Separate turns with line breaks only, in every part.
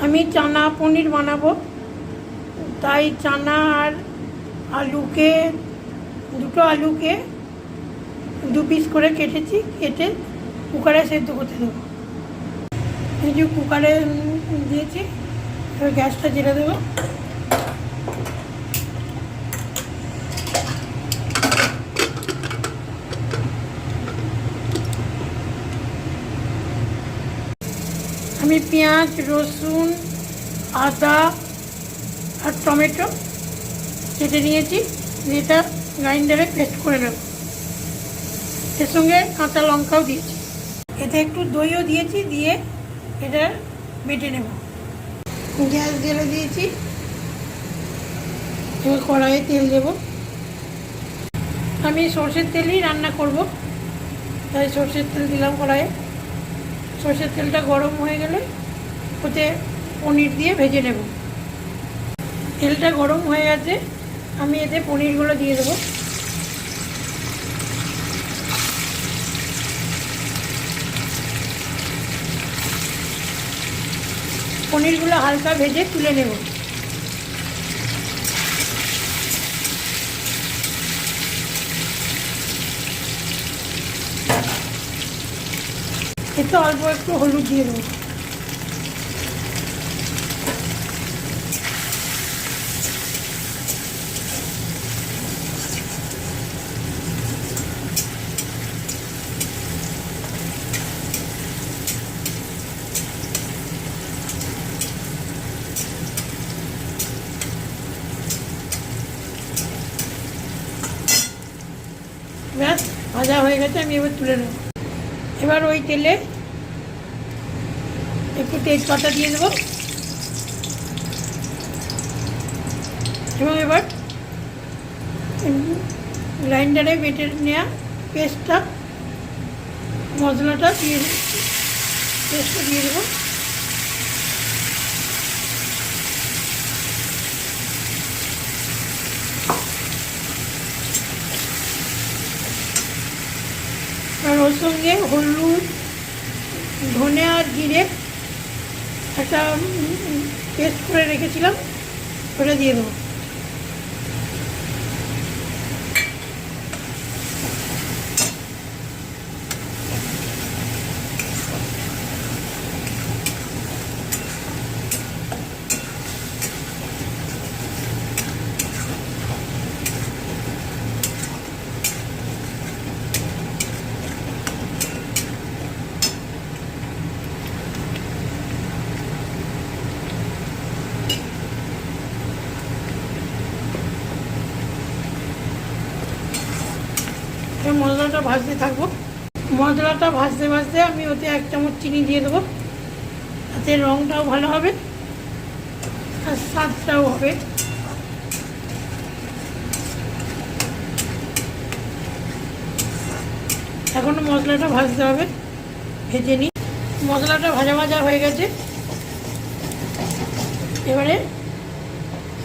আমি চানা পনির বানাবো, তাই চানা আর আলুকে দুটো আলুকে 2 পিস করে কেটেছি, কেটে কুকারে সেদ্ধ করতে দেবো। এই যে কুকারে দিয়েছি, এবার গ্যাসটা জেলে দেবো। আমি পেঁয়াজ, রসুন, আদা আর টমেটো কেটে নিয়েছি, এটা গ্রাইন্ডারে পেস্ট করে নেব। এর সঙ্গে কাঁচা লঙ্কাও দিয়েছি, এতে একটু দইও দিয়েছি, দিয়ে এটা বেটে নেব। গ্যাস জ্বেলে দিয়েছি, এবার কড়াইয়ে তেল দেব। আমি সর্ষের তেলই রান্না করব, তাই সর্ষের তেল দিলাম কড়াইয়ে। সর্ষের তেলটা গরম হয়ে গেলে ওতে পনির দিয়ে ভেজে নেব। তেলটা গরম হয়ে গেছে, আমি এতে পনিরগুলো দিয়ে দেবো। পনিরগুলো হালকা ভেজে তুলে নেব। এতে অল্প একটু হলুদ দিয়ে দেবো। ব্যাস, ভাজা হয়ে গেছে, আমি এবার তুলে নেব। এবার ওই তেলে একটু তেজপাতা দিয়ে দেবো, এবং এবার গ্রাইন্ডারে বেটে নেওয়া পেস্টটা, মশলাটা পেস্টটা দিয়ে দেবো। আর ওর সঙ্গে হলুদ, ধনে আর জিরে একটা পেস্ট করে রেখেছিলাম, ওটা দিয়ে দেবো। মশলাটা ভাজতে থাকবো। মশলাটা ভাজতে ভাজতে আমি ওতে 1 চামচ চিনি দিয়ে দেবো, তাতে রঙটাও ভালো হবে আর স্বাদটাও হবে। এখনও মশলাটা ভাজতে হবে, ভেজে নিই। মশলাটা ভাজা ভাজা হয়ে গেছে, এবারে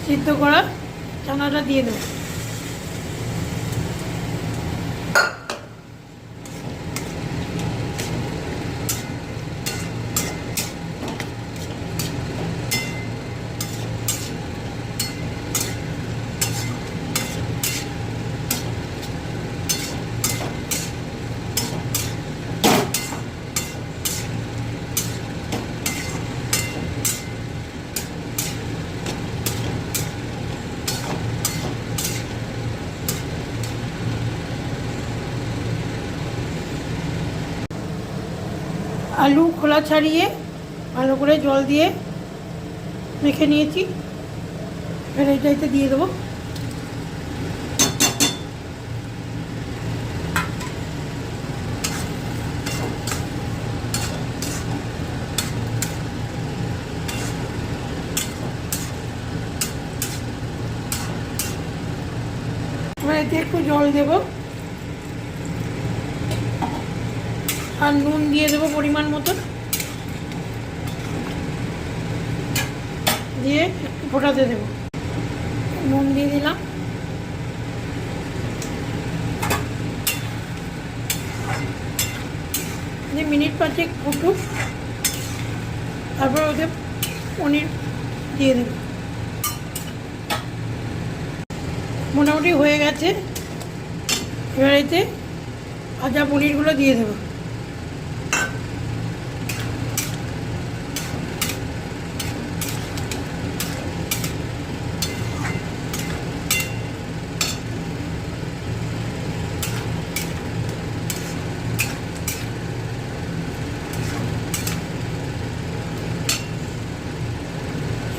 সিদ্ধ করা চানাটা দিয়ে দেবো। আলু খোলা ছাড়িয়ে ভালো করে জল দিয়ে মেখে নিয়েছি, এবার এইটাতে দিয়ে দেবো। এবার এতে একটু জল দেবো আর নুন দিয়ে দেবো পরিমাণ মতো, দিয়ে একটু ফোটাতে দেবো। নুন দিয়ে দিলাম, মিনিট 5 ফুটুক, তারপর ওদের পনির দিয়ে দেব। মোটামুটি হয়ে গেছে। এবার এতে ভাজা পনিরগুলো দিয়ে দেবো।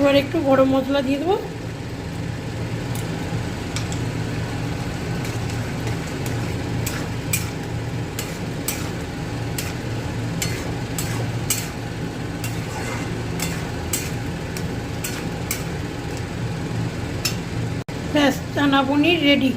এবার একটু গরম মশলা দিয়ে দেবো। ব্যাস, চানা পনির রেডি।